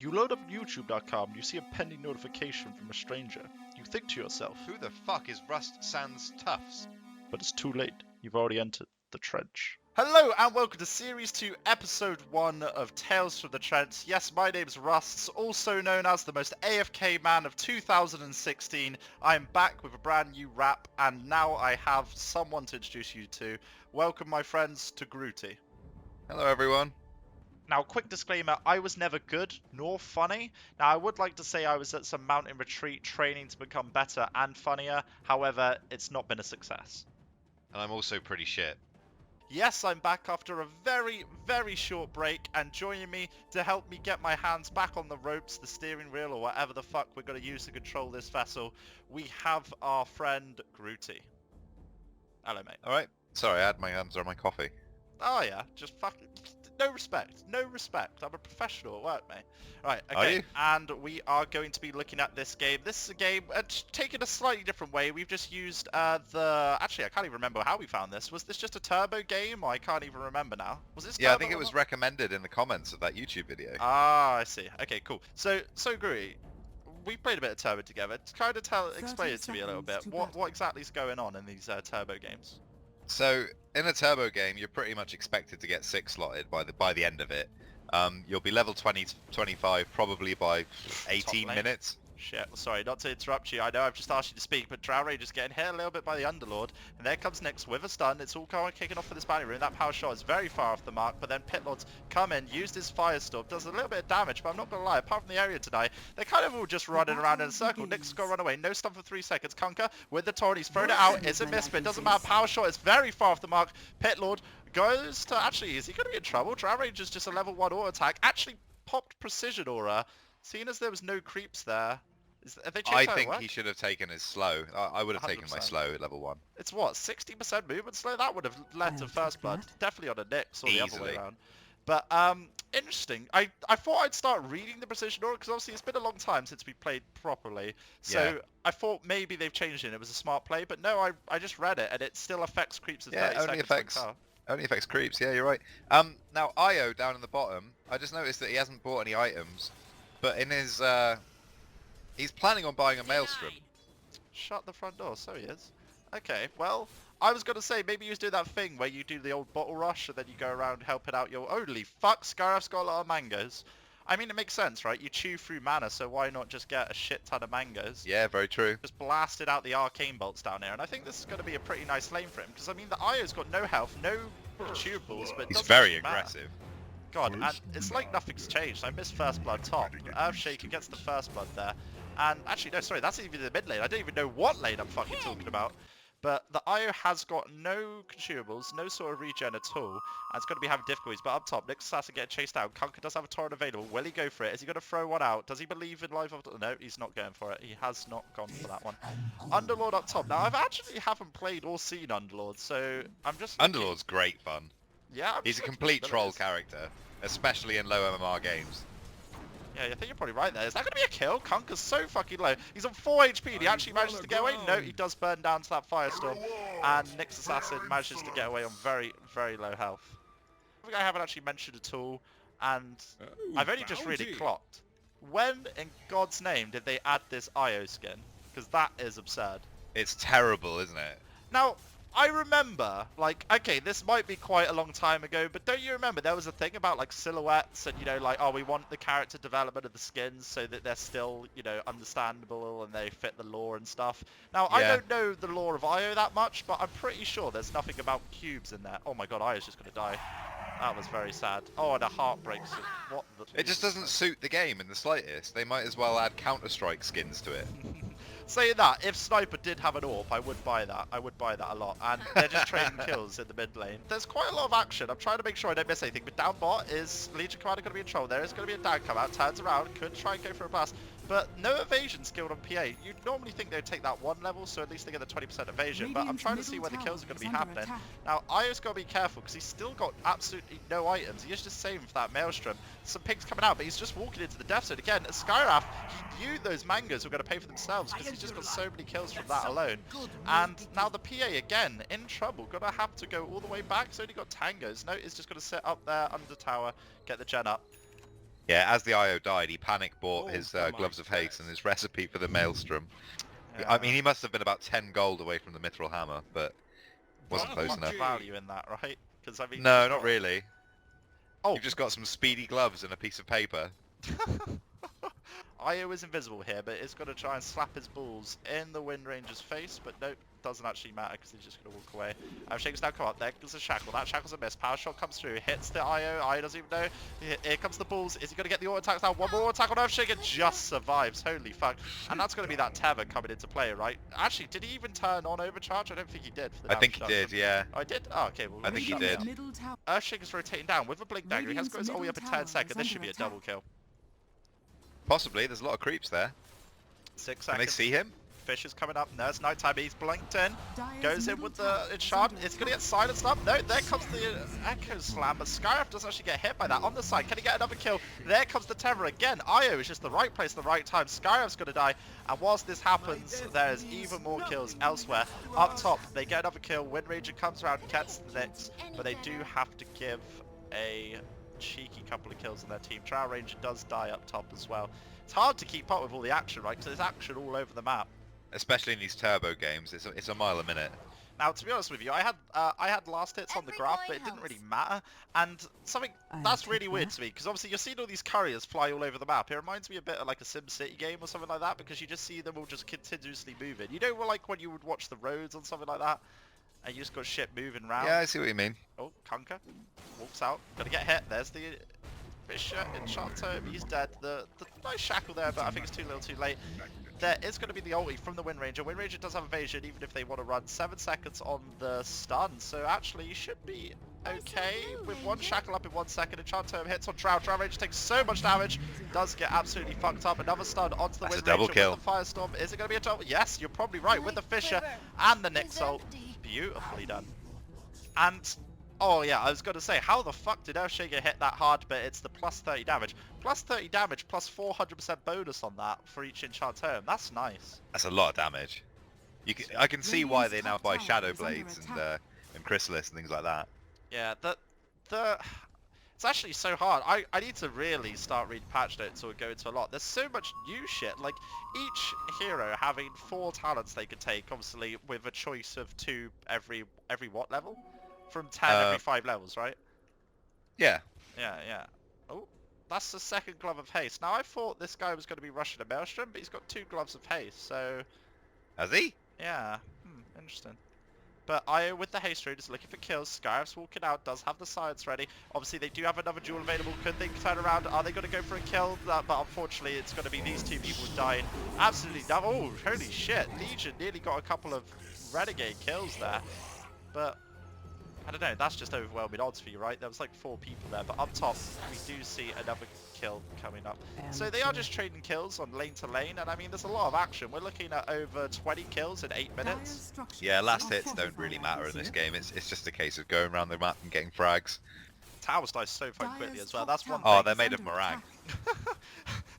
You load up YouTube.com and you see a pending notification from a stranger. You think to yourself, Who the fuck is Rustsandstuffs? but it's too late. You've already entered the trench. Hello and welcome to Series 2, Episode 1 of Tales from the Trench. Yes, my name's Rusts, also known as the most AFK man of 2016. I'm back with a brand new rap, and now I have someone to introduce you to. Welcome, my friends, to Grootty. Hello everyone. Now, quick disclaimer, I was never good nor funny. Now, I would like to say I was at some mountain retreat training to become better and funnier. However, it's not been a success. And I'm also pretty shit. Yes, I'm back after a very, very short break, and joining me to help me get my hands back on the ropes, the steering wheel, or whatever the fuck we're going to use to control this vessel, we have our friend Grootty. Hello, mate. Alright. Sorry, I had my hands on my coffee. Oh yeah, just fucking no respect, no respect. I'm a professional at work, mate. Right, Are okay, you? and we are going to be looking at this game. This is a game taken a slightly different way. We've just used actually I can't even remember how we found this. Was this just a turbo game? I can't even remember now. Was this? Yeah, I turbo think it or was not? recommended in the comments of that YouTube video. Ah, I see. Okay, cool. So Groovy, we played a bit of turbo together. Kind of explain it to me a little bit. What exactly is going on in these turbo games? So, in a turbo game, you're pretty much expected to get 6 slotted by the end of it. You'll be level 20 to 25 probably by 18 lane. minutes. Shit, sorry, not to interrupt you. I know I've just asked you to speak, but Drow Ranger's getting hit a little bit by the Underlord, and there comes Nyx with a stun. It's all kind of kicking off for this bounty room. That power shot is very far off the mark, but then Pitlord's come in, used his firestorm, does a little bit of damage, but I'm not going to lie, apart from the area tonight, they're kind of all just running around in a circle. Nyx got to run away, no stun for 3 seconds. Kunkka with the torrent, he's thrown it out, it's a miss, but it doesn't matter. Power shot is very far off the mark. Pitlord goes to, actually, is he going to be in trouble? Drow Ranger's just a level 1 auto attack, actually popped precision aura, seeing as there was no creeps there. Have they changed I how it think works? he should have taken his slow. I would have taken my 100%. slow at level 1. It's what, 60% movement slow? That would have led to first blood. Definitely on a Nyx or the other way Easily. around. But interesting. I thought I'd start reading the precision aura because obviously it's been a long time since we played properly. So Yeah. I thought maybe they've changed it. It was a smart play, but no, I just read it and it still affects creeps at Yeah, 30 only seconds. affects- Only affects creeps, yeah, you're right. Now, Io down in the bottom, I just noticed that he hasn't bought any items, but in his, he's planning on buying a maelstrom. Shut the front door, so he is. Okay, well, I was gonna say maybe you was doing that thing where you do the old bottle rush and then you go around helping out your... Holy fuck, Scaraf's got a lot of mangoes. I mean, it makes sense, right? You chew through mana, so why not just get a shit ton of mangoes? Yeah, very true. Just blasted out the arcane bolts down here, and I think this is going to be a pretty nice lane for him, because I mean, the Io's got no health, no consumables, but it He's doesn't very really matter. aggressive. God, and it's like nothing's changed. I missed first blood top. Earthshaker gets the first blood there. And actually, no, sorry, that's even the mid lane. I don't even know what lane I'm fucking talking about. But the Io has got no consumables, no sort of regen at all, and it's going to be having difficulties. But up top, Nyx has to get chased down. Kunkka does have a torrent available. Will he go for it? Is he going to throw one out? Does he believe in life? No, he's not going for it. He has not gone for that one. Underlord up top. Now, I've actually haven't played or seen Underlord, so I'm just... Underlord's great fun. Yeah, I'm He's a just complete looking at troll this. character, especially in low MMR games. Yeah, I think you're probably right there. Is that going to be a kill? Kunkka's so fucking low. He's on 4 HP and he actually manages to get away. No, he does burn down to that firestorm. And Nyx Assassin manages to get away on very, very low health. I think I haven't actually mentioned at all. And I've only just really clocked. When in God's name did they add this Io skin? Because that is absurd. It's terrible, isn't it? Now, I remember, like, okay, this might be quite a long time ago, but don't you remember there was a thing about, like, silhouettes and, you know, like, oh, we want the character development of the skins so that they're still, you know, understandable and they fit the lore and stuff. Now, I Yeah. don't know the lore of Io that much, but I'm pretty sure there's nothing about cubes in there. Oh my god, Io's just going to die. That was very sad. Oh, and a heart breaks. What the... It just doesn't suit the game in the slightest. They might as well add Counter-Strike skins to it. Saying that, if Sniper did have an AWP, I would buy that. I would buy that a lot. And they're just trading kills in the mid lane. There's quite a lot of action. I'm trying to make sure I don't miss anything. But down bot is Legion Commander going to be in trouble. There is going to be a down come out. Turns around. Could try and go for a blast. But no evasion skilled on PA. You'd normally think they'd take that one level, so at least they get the 20% evasion. But I'm trying to see where the kills are going to be happening. Now, Io's got to be careful because he's still got absolutely no items. He is just saving for that Maelstrom. Some pigs coming out, but he's just walking into the death zone again. Skyraf, he knew those mangoes were going to pay for themselves because he's just got so many kills from that alone. And now the PA again in trouble. Gonna have to go all the way back. He's only got tangos. No, he's just going to sit up there under tower, get the gen up. Yeah, as the IO died, he panic bought Oh, his come on, gloves of haste and his recipe for the maelstrom. Yeah. I mean, he must have been about 10 gold away from the mithril hammer, but wasn't Not close much enough. value in that, right? Because I mean, No, you've not got- really. Oh, You've just got some speedy gloves and a piece of paper. Io is invisible here, but it's going to try and slap his balls in the Wind Ranger's face, but nope, doesn't actually matter because he's just going to walk away. Shaker's now come up, there goes a shackle, that shackle's a miss, power shot comes through, hits the Io doesn't even know, here comes the balls, is he going to get the auto attacks now? One more attack on Earthshaker, just survives, holy fuck. And that's going to be that tether coming into play, right? Actually, did he even turn on overcharge? I don't think he did. For the I think he damage did, yeah. Oh, I did? Oh, okay, well, I think he shut me did. up. Earthshaker's rotating down with a blink dagger, he has got his all the way up in 10 seconds, this should be a double kill. Possibly, there's a lot of creeps there. 6 Can they seconds. see him? Fish is coming up. No, it's night time. He's blinked in. Goes in with the enchant. It's going to get silenced up. No, there comes the Echo Slam, but Skyrath doesn't actually get hit by that. On the side, can he get another kill? There comes the Terror again. Io is just the right place at the right time. Skyrath's going to die. And whilst this happens, there's even more kills elsewhere. Up top, they get another kill. Wind Ranger comes around, gets the next, but they do have to give a cheeky couple of kills on their team. Drow Ranger does die up top as well. It's hard to keep up with all the action, right? Because there's action all over the map. Especially in these turbo games, it's a mile a minute. Now, to be honest with you, I had last hits on the graph, but it didn't really matter. And something that's really weird to me, because obviously you're seeing all these couriers fly all over the map. It reminds me a bit of like a SimCity game or something like that, because you just see them all just continuously moving. You know, like when you would watch the roads on something like that, and you just got shit moving around. Yeah, I see what you mean. Oh, Kunka walks out, gonna get hit. There's the Fisher Enchanto. He's dead. The nice shackle there, but I think it's too little, too late. There is going to be the ulti from the Wind Ranger. Wind Ranger does have evasion, even if they want to run 7 seconds on the stun. So actually, you should be okay with one shackle up in 1 second. Enchanto hits on Drow. Drow Ranger takes so much damage, does get absolutely fucked up. Another stun onto the That's Wind a double Ranger kill. with the Firestorm. Is it going to be a double? Yes, you're probably right. With the Fisher and the Nyx ult. Beautifully done. And oh yeah, I was going to say, how the fuck did Earthshaker hit that hard, but it's the plus 30 damage. Plus 30 damage, plus 400% bonus on that for each enchant home. That's nice. That's a lot of damage. I can see why they now buy Shadow Blades and Chrysalis and things like that. Yeah, it's actually so hard. I need to really start reading patch notes or go into a lot. There's so much new shit. Like, each hero having 4 talents they could take, obviously, with a choice of 2 every what level? From 10 every 5 levels, right? Yeah. Yeah. Oh, that's the second glove of haste. Now, I thought this guy was going to be rushing a Maelstrom, but he's got 2 gloves of haste, so... Has he? Yeah, interesting. But Io with the haste rate is looking for kills. Skyrath's walking out, does have the science ready. Obviously, they do have another duel available. Could they turn around? Are they going to go for a kill? But unfortunately, it's going to be these 2 people dying. Absolutely dumb. Oh, holy shit. Legion nearly got a couple of Renegade kills there. But... I don't know, that's just overwhelming odds for you, right? There was like 4 people there, but up top, we do see another kill coming up. So they are just trading kills on lane to lane, and I mean, there's a lot of action. We're looking at over 20 kills in 8 minutes. Yeah, last hits don't really matter in this game. It's just a case of going around the map and getting frags. Towers die so fucking quickly as well. That's one Oh, thing. they're made of meringue.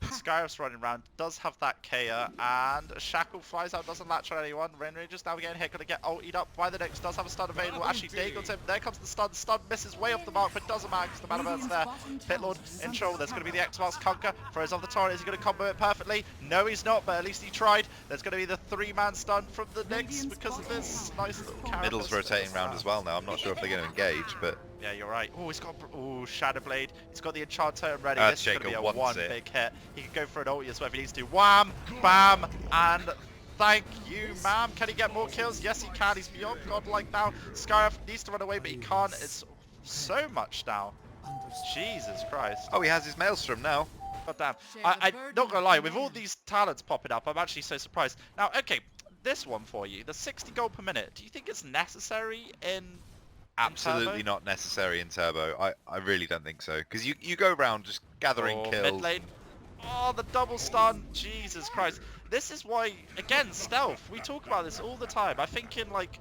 Skyrath's running around, does have that Kea, and Shackle flies out, doesn't latch on anyone. Wind Ranger's now getting hit, gonna get ultied up by the Nyx, does have a stun available. Actually, Dagon's him, there comes the stun. Stun misses way off the mark, but doesn't matter because the Mana Bird's there. Pitlord in trouble, there's gonna be the X-Marks Conquer, throws off the torrent. Is he gonna combo it perfectly? No, he's not, but at least he tried. There's gonna be the 3-man stun from the Nyx because of this nice little carapace. Middle's rotating around as well now. I'm not sure if they're going to engage, but... Yeah, you're right. Oh, he's got Shadow Blade. He's got the Enchanter ready. This is going to be a Earthshaker one wants it. big hit. He can go for an ulti as well if he needs to. Wham, bam, and thank you, ma'am. Can he get more kills? Yes, he can. He's beyond godlike now. Skyrath needs to run away, but he can't. It's so much now. Jesus Christ. Oh, he has his Maelstrom now. God damn. I'm not going to lie. With all these talents popping up, I'm actually so surprised. Now, okay, this one for you. The 60 gold per minute. Do you think it's necessary in... Absolutely not necessary in Turbo. I really don't think so. Because you go around just gathering kills. Mid lane. Oh, the double stun. Jesus Christ. This is why, again, stealth. We talk about this all the time. I think in like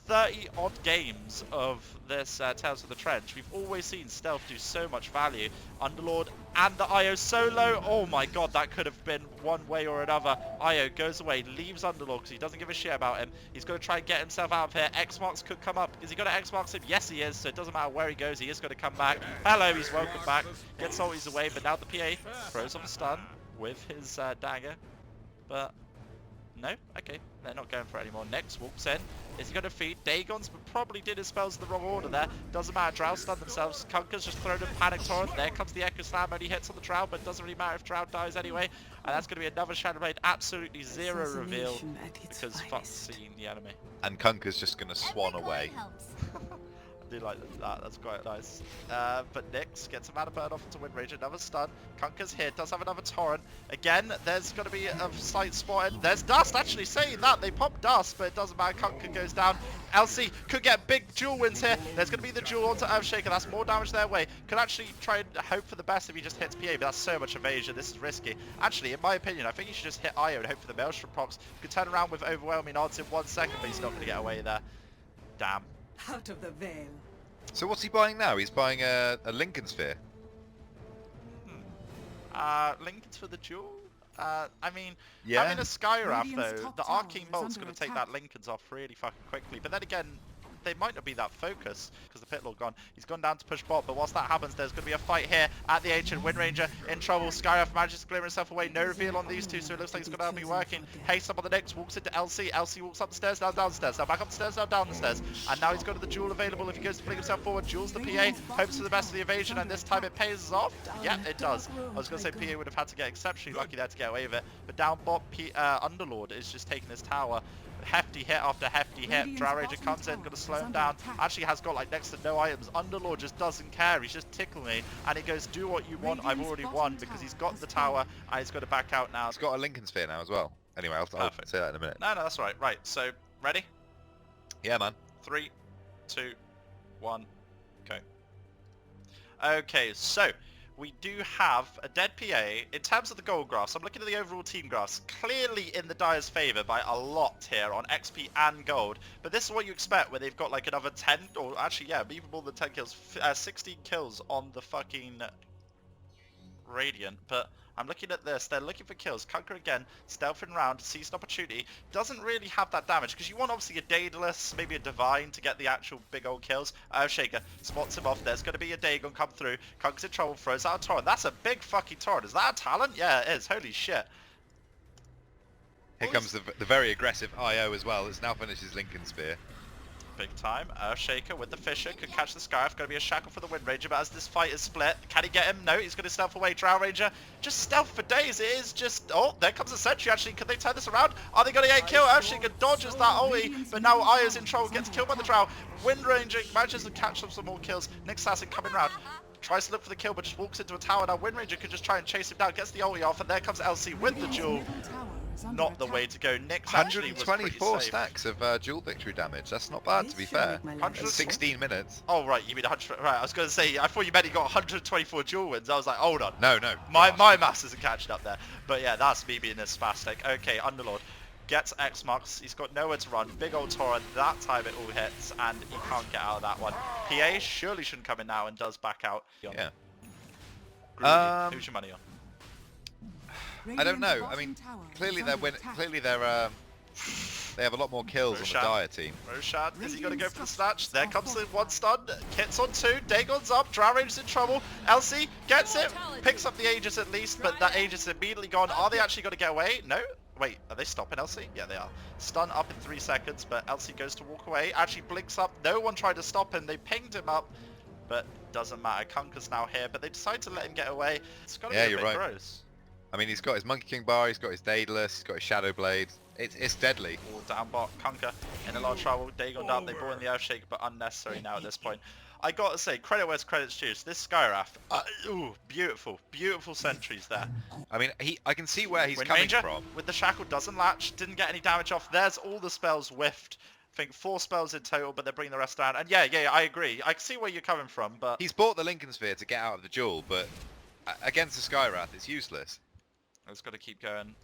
30 odd games of this Tales of the Trench, we've always seen Stealth do so much value. Underlord and the IO solo. Oh my god, that could have been one way or another. IO goes away, leaves Underlord because he doesn't give a shit about him. He's going to try and get himself out of here. X-Marks could come up. Is he going to X-Marks him? Yes, he is. So it doesn't matter where he goes. He is going to come back. Hello, he's welcome back. Gets salties away, but now the PA throws off a stun with his dagger. But no, okay, they're not going for it anymore. Next walks in. Is he going to feed? Dagon's probably did his spells in the wrong order there. Doesn't matter. Drow stun themselves. Kunka's just thrown a panic torrent. There comes the Echo Slam. Only hits on the Drow, but it doesn't really matter if Drow dies anyway. And that's going to be another Shadow Blade. Absolutely zero reveal because fuck's seen the enemy. And Kunka's just going to swan away. I do like that, that's quite nice. But Nyx gets a mana burn off into Wind Rage, another stun. Kunka's here, does have another torrent. Again, there's going to be a slight spotted. There's Dust, actually saying that. They pop Dust, but it doesn't matter. Kunka goes down. LC could get big duel wins here. There's going to be the duel onto Earthshaker. That's more damage their way. Could actually try and hope for the best if he just hits PA, but that's so much evasion. This is risky. Actually, in my opinion, I think he should just hit IO and hope for the Maelstrom procs. Could turn around with overwhelming odds in 1 second, but he's not going to get away there. Damn. Out of the veil. So what's he buying now? He's buying a Lincoln Sphere. Lincoln's for the duel? I mean, Yeah. having a Skywrath Radiant's though, top the tower Arcane is Bolt's under going to take attack. that Lincoln's off really fucking quickly. But then again, they might not be that focused because the Pit Lord gone. He's gone down to push bot, but whilst that happens, there's going to be a fight here at the Ancient. Wind Ranger in trouble. Skywrath manages to glimmer himself away. No reveal on these two, so it looks like it's going to be working. Haste up on the next, walks into LC. LC walks up the stairs, now down the stairs. Now back up the stairs, now down the stairs. And now he's got the duel available if he goes to fling himself forward. Duels the PA, hopes for the best of the evasion, and this time it pays off. Yeah, it does. I was going to say PA would have had to get exceptionally lucky there to get away with it. But down bot, Underlord is just taking his tower. Hefty hit after hefty hit. Drow Ranger comes in, going to slow him down. Actually has got like next to no items. Underlord just doesn't care. He's just tickling me. And he goes, do what you want. I've already won because he's got the tower and he's got to back out now. He's got a Lincoln Sphere now as well. Anyway, I'll say that in a minute. No, that's all right. Right, so ready? Yeah, man. 3, 2, 1, go. Okay, so we do have a dead PA. In terms of the gold graphs, I'm looking at the overall team graphs, clearly in the Dire's favour by a lot here on XP and gold. But this is what you expect when they've got like another 10, or actually, yeah, even more than 10 kills, 16 kills on the fucking Radiant. But I'm looking at this, they're looking for kills. Kunka again, stealthing around, sees an opportunity. Doesn't really have that damage, because you want obviously a Daedalus, maybe a Divine to get the actual big old kills. Earthshaker spots him off, there's going to be a Dagon come through. Kunka's in trouble, throws out a torrent. That's a big fucking torrent. Is that a talent? Yeah, it is. Holy shit. Here comes the very aggressive IO as well. It's now finished his Lincoln Sphere. Big time. Earthshaker with the Fisher could catch the Skywrath. Going to be a shackle for the Wind Ranger, but as this fight is split, can he get him? No, he's going to stealth away. Drow Ranger just stealth for days. It is just... Oh, there comes the Sentry actually. Can they turn this around? Are they going to get killed? Earthshaker dodges that ulti, but now Aya's in trouble. Gets killed by the Drow. Wind Ranger manages to catch up some more kills. Nick Assassin coming round. Tries to look for the kill, but just walks into a tower. Now Wind Ranger could just try and chase him down. Gets the ulti off, and there comes LC with the duel. Not the way to go. Nick's actually was pretty 124 safe. stacks of dual victory damage. That's not bad, to be fair. 16 minutes. Oh right, you mean 100? Right, I was going to say I thought you meant he got 124 dual wins. I was like, hold on, No. my maths isn't catching up there. But yeah, that's me being this spastic. Okay, Underlord gets X marks. He's got nowhere to run. Big old torrent. That time it all hits, and he can't get out of that one. PA surely shouldn't come in now and does back out. Yeah. Groovy. Who's your money on? I don't know. I mean, clearly they have a lot more kills on the Roshan. Dire team. Roshan, is he going to go for the snatch? There comes the one stun. Kit's on 2. Dagon's up. Drow Ranger's in trouble. LC gets it. Picks up the Aegis at least, but that Aegis is immediately gone. Are they actually going to get away? No. Wait, are they stopping LC? Yeah, they are. Stun up in 3 seconds, but LC goes to walk away. Actually blinks up. No one tried to stop him. They pinged him up, but doesn't matter. Kunka's now here, but they decide to let him get away. It's got to be a bit gross. I mean, he's got his Monkey King bar, he's got his Daedalus, he's got his Shadow Blade. It's deadly. All down bot. Kunka in a lot of trouble. Dagon down. They brought in the Earthshake, but unnecessary now at this point. I got to say, credit where's credit's due. This Skywrath, ooh, beautiful, beautiful sentries there. I mean, I can see where he's Wind coming Ranger from. with the shackle doesn't latch, didn't get any damage off. There's all the spells whiffed. I think 4 spells in total, but they're bringing the rest down. And yeah, I agree. I can see where you're coming from, but He's bought the Lincoln Sphere to get out of the duel, but against the Skywrath, it's useless. it's got to keep going.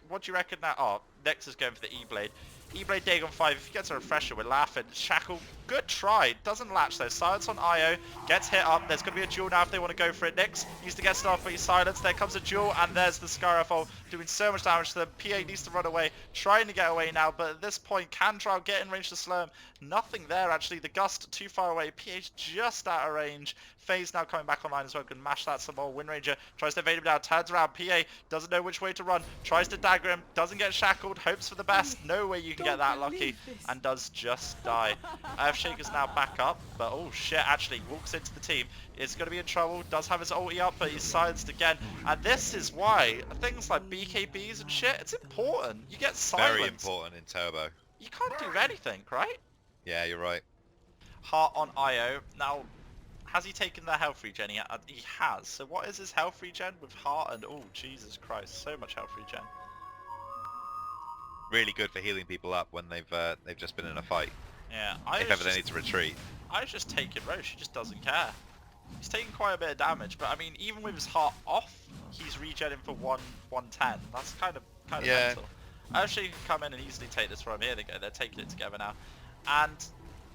What do you reckon now? Oh, Nex is going for the E-Blade. E-Blade Dagon 5, if he gets a refresher, we're laughing. Shackle, good try. Doesn't latch though. Silence on IO. Gets hit up. There's going to be a duel now if they want to go for it. Nyx needs to get started, but he's silenced. There comes a duel, and there's the Skyraffle doing so much damage to them. PA needs to run away, trying to get away now, but at this point, can Drow get in range to slow him? Nothing there, actually. The Gust too far away. PA's just out of range. Phase now coming back online as well. Can mash that some more. Wind Ranger tries to evade him down. Turns around. PA doesn't know which way to run. Tries to dagger him. Doesn't get shackled. Hopes for the best. No way you can get that lucky. And does just die. Earthshaker's now back up. But oh shit, actually walks into the team. Is going to be in trouble. Does have his ulti up, but he's silenced again. And this is why things like BKBs and shit, it's important. You get silenced. Very important in Turbo. You can't do anything, right? Yeah, you're right. Heart on IO. Now, has he taken the health regen? He has. So what is his health regen with Heart and... Oh, Jesus Christ. So much health regen. Really good for healing people up when they've just been in a fight. Yeah. If ever they need to retreat. I was just taking Roche. He just doesn't care. He's taking quite a bit of damage, but I mean, even with his heart off, he's regenning for 110. That's kind of mental. Actually, can come in and easily take this from here. They're taking it together now, and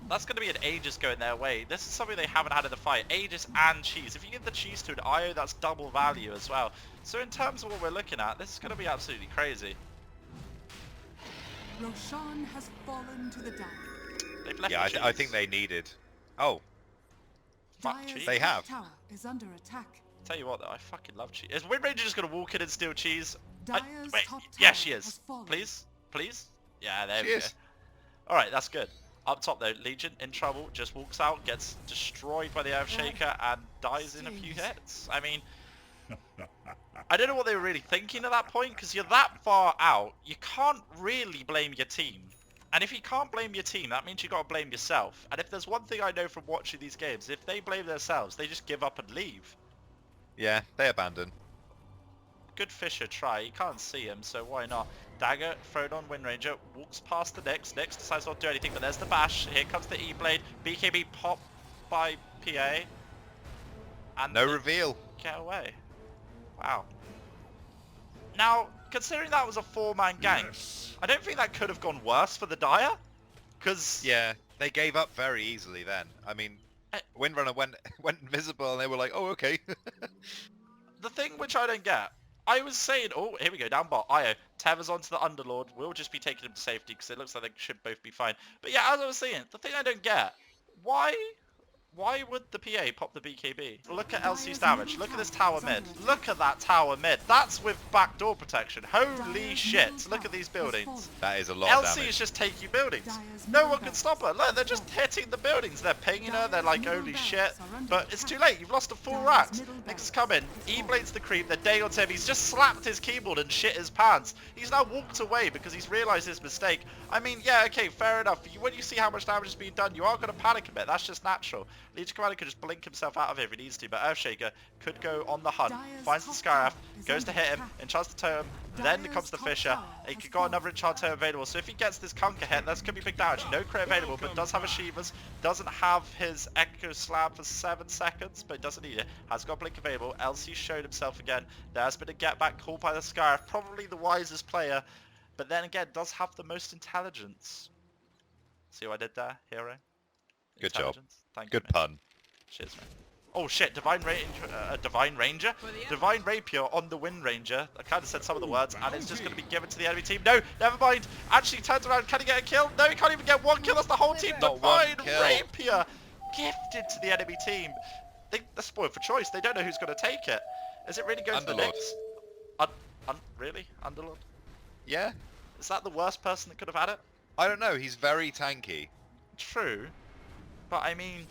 that's going to be an Aegis going their way. This is something they haven't had in the fight. Aegis and Cheese. If you give the Cheese to an IO, that's double value as well. So in terms of what we're looking at, this is going to be absolutely crazy. Roshan has fallen to the dark. They've left Yeah, the I Cheese. think they needed... Oh, Fuck Dire's Cheese. They have. tower is under attack. Tell you what though, I fucking love Cheese. Is Wind Ranger just going to walk in and steal Cheese? Dire's Wait, top yeah, tower she has is. fallen. Please? Please? Yeah, there She we go. is. Alright, that's good. Up top though, Legion in trouble, just walks out, gets destroyed by the Earthshaker and dies in a few hits. I mean, I don't know what they were really thinking at that point, because you're that far out, you can't really blame your team. And if you can't blame your team, that means you got to blame yourself. And if there's one thing I know from watching these games, if they blame themselves, they just give up and leave. yeah, they abandon. Good Fisher try, you can't see him, so why not? Dagger thrown on Wind Ranger, walks past the Nyx. Nyx decides not to do anything, but there's the bash. Here comes the E-Blade. BKB pop by PA. And No they reveal. get away. Wow. Now, considering that was a 4-man gang, I don't think that could have gone worse for the Dire. Because... Yeah, they gave up very easily then. I mean, Windrunner went invisible and they were like, oh, okay. the thing which I don't get, I was saying, oh, here we go, down bot, IO, tethers onto the Underlord, we'll just be taking him to safety because it looks like they should both be fine. But yeah, as I was saying, the thing I don't get, why would the PA pop the BKB? Look at LC's damage, look at this tower mid, look at that tower mid, that's with backdoor protection, holy shit, look at these buildings. That is a lot of LC damage. is just taking buildings. No one can stop her. Look, they're just hitting the buildings. They're pinging her. They're like, holy shit. But it's too late. You've lost a full rack. Nyx has come in. E-Blade's the creep. They're day on him. He's just slapped his keyboard and shit his pants. He's now walked away because he's realised his mistake. I mean, yeah, okay, fair enough. When you see how much damage is being done, you are going to panic a bit. That's just natural. Legion Commander could just blink himself out of it if he needs to, but Earthshaker could go on the hunt. Finds the Skyraff, goes to hit him, enchants the totem, then comes the Fisher. He could got another enchant totem available, so if he gets this Conquer hit, that's going to be big damage. No crit available, but does have a Shivas, doesn't have his Echo Slam for 7 seconds, but doesn't need it. Has got Blink available. LC showed himself again. There's been a get back call by the Skyraff, probably the wisest player, but then again, does have the most intelligence. See what I did there, hero? Good job. Thank Good you, mate. pun. Cheers, man. Oh shit, Divine Ranger? Divine Rapier on the Wind Ranger. I kind of said some of the words, and it's just going to be given to the enemy team. No, never mind. Actually turns around. Can he get a kill? No, he can't even get one kill. That's the whole team. Not one Divine kill. Rapier gifted to the enemy team. They're spoiled for choice. They don't know who's going to take it. Is it really going to the Underlord. Nyx? Really? Underlord? Yeah. Is that the worst person that could have had it? I don't know. He's very tanky. True. But I mean...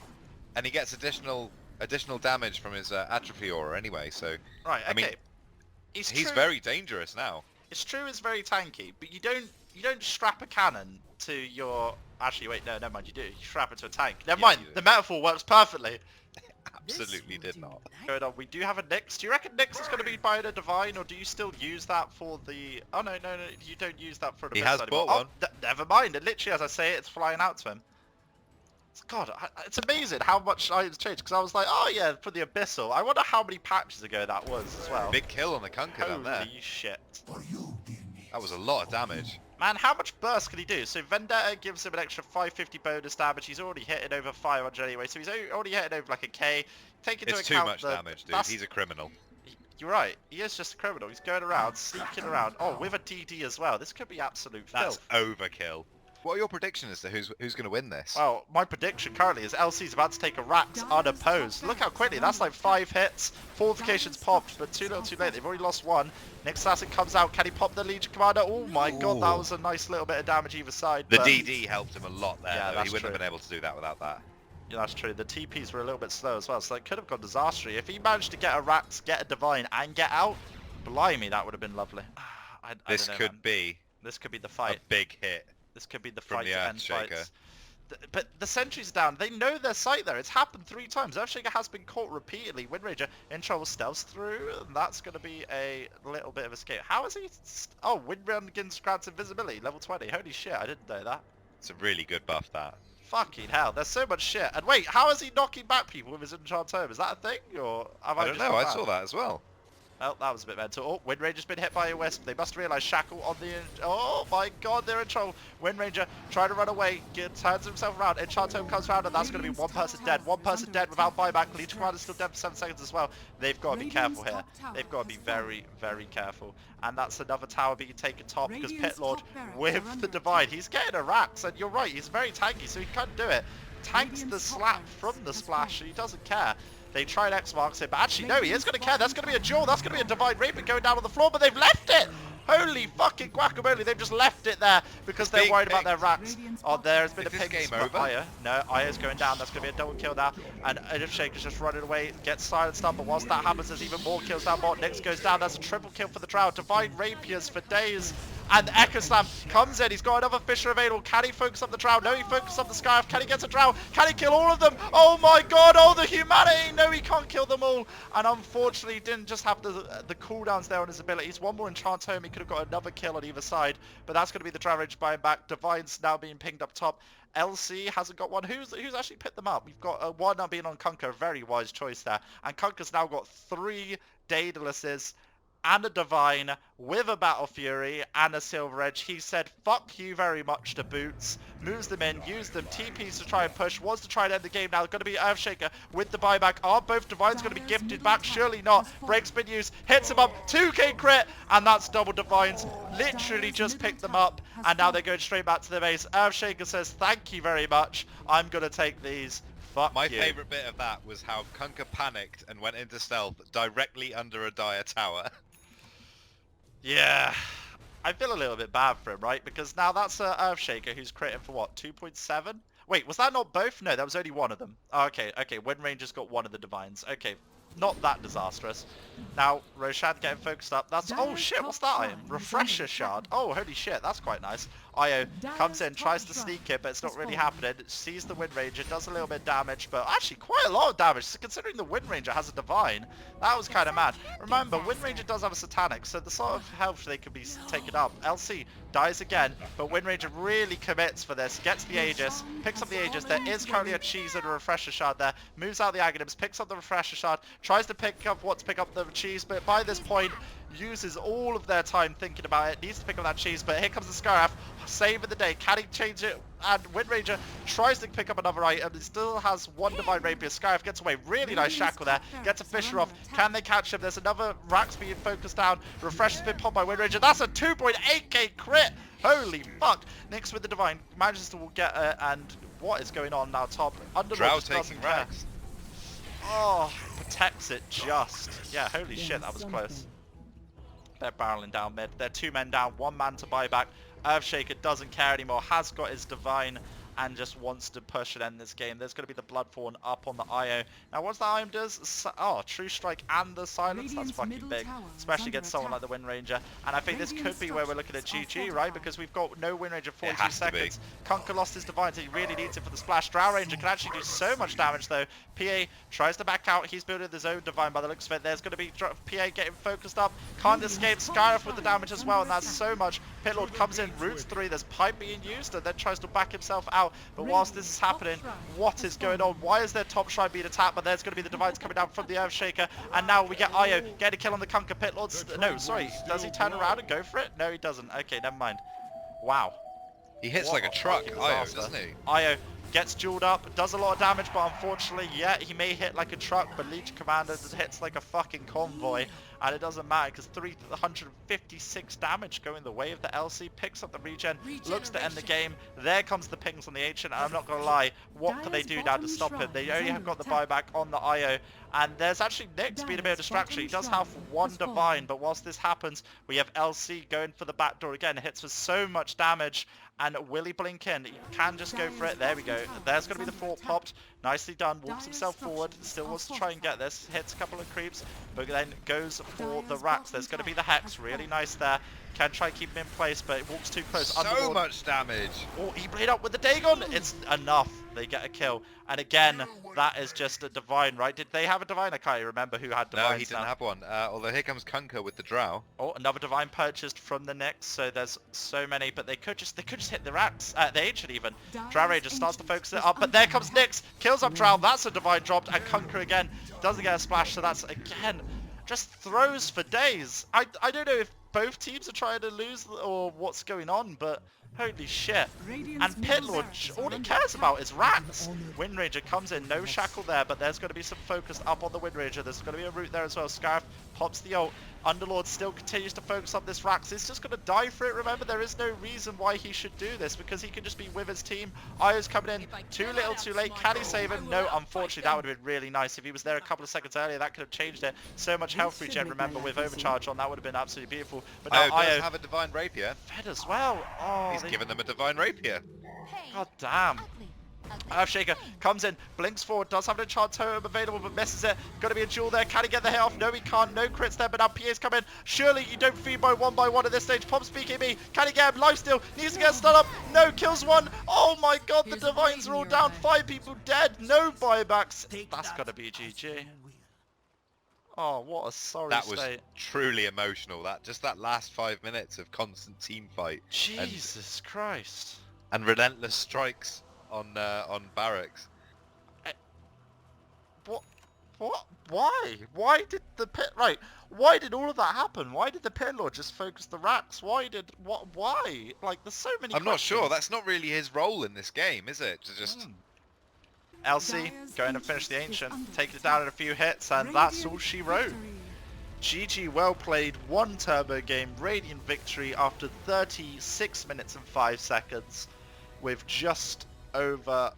And he gets additional damage from his atrophy aura anyway, so... Right, okay. I mean, he's he's true. very dangerous now. It's true, it's very tanky, but you don't strap a cannon to your... Actually, wait, no, never mind, you do. You strap it to a tank. Never Yeah, mind, you do. the metaphor works perfectly. Absolutely did not. Going on, we do have a Nyx. Do you reckon Nyx is going to be buying a Divine, or do you still use that for the... Oh, no, you don't use that for the... He has anymore. bought one. Never mind, and literally, as I say it, it's flying out to him. God, it's amazing how much items changed, because I was like, oh yeah, for the Abyssal. I wonder how many patches ago that was as well. Big kill on the Conquer down there. Holy shit. That was a lot of damage. Man, how much burst can he do? So Vendetta gives him an extra 550 bonus damage. He's already hitting over 500 anyway, so he's already hitting over like a K. Take into It's too account much damage, dude. that's- He's a criminal. You're right. He is just a criminal. He's going around, sneaking around. Oh, with a DD as well. This could be absolute That's filth. overkill. What are your predictions as to who's going to win this? Well, my prediction currently is LC's about to take a Rax unopposed. Look how quickly. That's like 5 hits. Fortifications popped, but too little too late. They've already lost one. Next assassin comes out. Can he pop the Legion Commander? Oh my god, that was a nice little bit of damage either side. The but- DD helped him a lot there. Yeah, Though. that's He wouldn't have true. been able to do that without that. Yeah, that's true. The TPs were a little bit slow as well, so that could have gone disastrous. If he managed to get a Rax, get a Divine, and get out, blimey, that would have been lovely. I This don't know, could man. be This could be the a fight. big hit. This could be the from fight the to end Earthshaker. fights. But the sentry's down. They know their sight there. It's happened 3 times. Earthshaker has been caught repeatedly. Windranger in trouble, stealths through, and that's going to be a little bit of escape. How is he? Oh, Windrunner grants invisibility, level 20. Holy shit, I didn't know that. It's a really good buff, that. Fucking hell, there's so much shit. And wait, how is he knocking back people with his enchant tome? Is that a thing, or have I I don't just know. got I that? saw that as well. Well, that was a bit mental. Oh, Windranger's been hit by a wisp. They must realise Shackle on the... Oh my god, they're in trouble. Windranger trying to run away, turns himself around. Enchant Tome comes around, and that's going to be one person dead. One person dead without buyback. Legion Commander's still dead for 7 seconds as well. They've got to be careful here. They've got to be very, very careful. And that's another tower being taken top because Pit Lord with the Divine. He's getting a Rax, and you're right, he's very tanky, so he can't do it. Tanks the slap from the splash, and he doesn't care. They tried X-Marks him, but actually no, he is going to care. That's going to be a duel. That's going to be a Divine Reaper going down on the floor, but they've left it! Holy fucking guacamole, they've just left it there because they're Big worried about thing. their racks. Oh, there has been Is a this ping. game But over? Aya, no, Aya's going down. That's going to be a double kill now. And Shaker's just running away, gets silenced up, but whilst that happens, there's even more kills down bot. Nyx goes down. That's a triple kill for the Drow. Divine Rapiers for days. And Echo Slam comes in. He's got another Fisher available. Can he focus up the Drow? No, he focuses up the Scarf. Can he get a Drow? Can he kill all of them? Oh my god, oh the humanity! No, he can't kill them all. And unfortunately, he didn't just have the cooldowns there on his abilities. One more Enchant Home, he could have got another kill on either side. But that's going to be the Drow Rage buying back. Divine's now being pinged up top. LC hasn't got one. Who's actually picked them up? We've got one being on Kunkka. Very wise choice there. And Kunkka's now got 3 Daedalus and a Divine with a Battle Fury and a Silver Edge. He said fuck you very much to Boots, moves them in, used them, TPs to try and push, was to try and end the game now. Going to be Earthshaker with the buyback. Are both Divines going to be gifted back? Surely not. Break's been used, hits him up, 2k crit, and that's double Divines. Literally just picked them up, and now they're going straight back to the base. Earthshaker says thank you very much, I'm going to take these. Fuck My you. favourite bit of that was how Kunkka panicked and went into stealth directly under a dire tower. Yeah, I feel a little bit bad for him, right? Because now that's Earthshaker who's critting for what, 2.7? Wait, was that not both? No, that was only one of them. Oh, okay, Windranger's got one of the Divines. Okay, not that disastrous. Now, Roshan getting focused up. That's, oh shit, what's that item? Refresher Shard. Oh, holy shit, that's quite nice. Io comes in, tries to sneak it, but it's not really happening. Sees the Windranger, does a little bit of damage, but actually quite a lot of damage, considering the Windranger has a Divine. That was kind of mad. Remember, Windranger does have a Satanic, so the sort of health they could be taken up. LC dies again, but Windranger really commits for this. Gets the Aegis, picks up the Aegis. There is currently a cheese and a Refresher Shard there. Moves out the Aghanims, picks up the Refresher Shard, tries to pick up the cheese, but by this point, uses all of their time thinking about it, needs to pick up that cheese, but here comes the Scaraf, saving the day. Can he change it? And Windranger tries to pick up another item. He still has one Divine Rapier. Scaraf gets away. Really nice Shackle there. Gets a Fisher off. Can they catch him? There's another Rax being focused down. Refresher's been popped by Windranger. That's a 2.8k crit. Holy fuck. Nyx with the Divine manages to get and what is going on now top? Drow Underlord taking doesn't care. Rax. Oh, protects it just. Yeah, holy shit, that was close. They're barreling down mid. They're 2 men down, 1 man to buy back. Earthshaker doesn't care anymore, has got his Divine and just wants to push and end this game. There's going to be the Bloodthorn up on the IO. Now once the IO does, oh, True Strike and the Silence, that's fucking big. Especially against someone like the Windranger. And I think this could be where we're looking at GG, right? Because we've got no Windranger 42 seconds. Kunkka lost his Divine, so he really needs it for the splash. Drow Ranger can actually do so much damage though. PA tries to back out. He's building his own Divine by the looks of it. There's going to be PA getting focused up. Can't escape. Scarif with the damage as well, and that's so much. Pitlord comes in, roots 3. There's Pipe being used, and then tries to back himself out. But whilst this is happening, what is going on? Why is their top shrine being attacked? But there's going to be the Divines coming down from the Earthshaker, and now we get Io getting a kill on the Kunkka. Pitlord's no, sorry. Does he turn around and go for it? No, he doesn't. Okay, never mind. Wow. He hits What like a a truck, fucking Io, disaster. doesn't he? Io gets jeweled up, does a lot of damage, but unfortunately, yeah, he may hit like a truck, but Legion Commander hits like a fucking convoy, and it doesn't matter because 356 damage going the way of the LC, picks up the regen, looks to end the game. There comes the pings on the Ancient, and I'm not going to lie, what can they do now to stop him? They only have got the buyback on the Io, and there's actually Nyx being a bit of a distraction. He does have one Divine, but whilst this happens, we have LC going for the back door again. It hits for so much damage, and will he blink in? He can just go for it. There we go. There's going to be the fort popped. Nicely done. Walks himself forward. Still wants to try and get this. Hits a couple of creeps, but then goes for the racks. There's going to be the Hex. Really nice there. Can try and keep him in place, but it walks too close. So much damage. Oh, he played up with the Dagon. It's enough. They get a kill. And again, that is just a Divine, right? Did they have a Divine? I can't remember who had Divine. No, he didn't have one. Although here comes Kunka with the Drow. Oh, another Divine purchased from the Nyx. So there's so many, but they could just hit the racks. The Ancient even. Drow Ranger starts to focus it up, but there comes Nyx. Kills up Drow. That's a Divine dropped, and Kunka again doesn't get a splash. So that's again just throws for days. I don't know if both teams are trying to lose or what's going on, but holy shit. And Pitlord, all he cares about is racks. Wind Ranger comes in, no shackle there, but there's going to be some focus up on the Wind Ranger. There's going to be a route there as well. Scarf pops the ult. Underlord still continues to focus on this racks. He's just going to die for it. Remember, there is no reason why he should do this because he can just be with his team. Io's coming in too little too late. Can he save him? No, unfortunately, that would have been really nice. If he was there a couple of seconds earlier, that could have changed it. So much health regen, remember, with overcharge on. That would have been absolutely beautiful. But now Io does Io have a Divine Rapier. fed as well. Oh, He's given them a Divine Rapier. God damn. Earthshaker comes in, blinks forward, does have an enchant totem available, but misses it. Got to be a duel there. Can he get the hit off? No, he can't. No crits there, but now PA's come in. Surely you don't feed by one at this stage. Pops BKB. Can he get him? Lifesteal. Needs to get stun up. No, kills one. Oh my god, the Divines are all down. 5 people dead. No buybacks. That's got to be GG. Oh, what a sorry That was state. truly emotional. That last 5 minutes of constant team fight Jesus Christ. and relentless strikes on barracks. What? Why? Why did the pit... Right, why did all of that happen? Why did the pit lord just focus the racks? Why? Like, there's so many I'm not questions. sure. That's not really his role in this game, is it? To just... LC going to finish the Ancient, take it down in a few hits, and that's all she wrote. GG, well played, 1 turbo game, Radiant victory after 36 minutes and 5 seconds with just under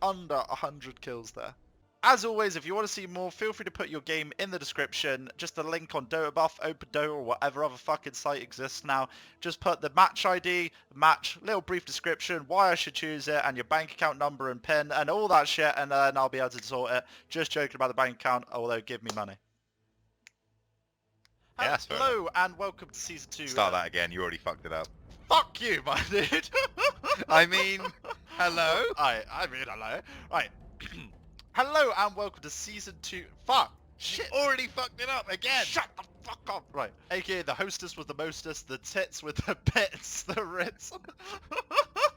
100 kills there. As always, if you want to see more, feel free to put your game in the description. Just a link on dotabuff, opendotas, or whatever other fucking site exists now. Just put the match ID, match, little brief description, why I should choose it, and your bank account number and PIN, and all that shit, and then I'll be able to sort it. Just joking about the bank account, although give me money. Yeah, that's fair Hello, and welcome to Season 2. Start that again. You already fucked it up. Fuck you, my dude. I mean, hello? I mean, hello. Right. Hello and welcome to Season 2. Fuck. Shit. Already fucked it up again. Shut the fuck up. Right. AKA the hostess with the mostest, the tits with the bits, the Ritz.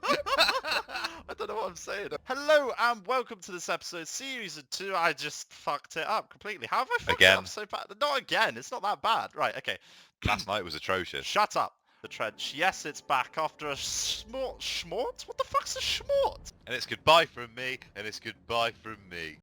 I don't know what I'm saying. Hello and welcome to this episode, Season 2. I just fucked it up completely. How have I fucked it Again. up so bad? Not again. It's not that bad. Right, okay. Last night was atrocious. Shut up. The trench. Yes, it's back after a schmort. What the fuck's a schmort? And it's goodbye from me, and it's goodbye from me.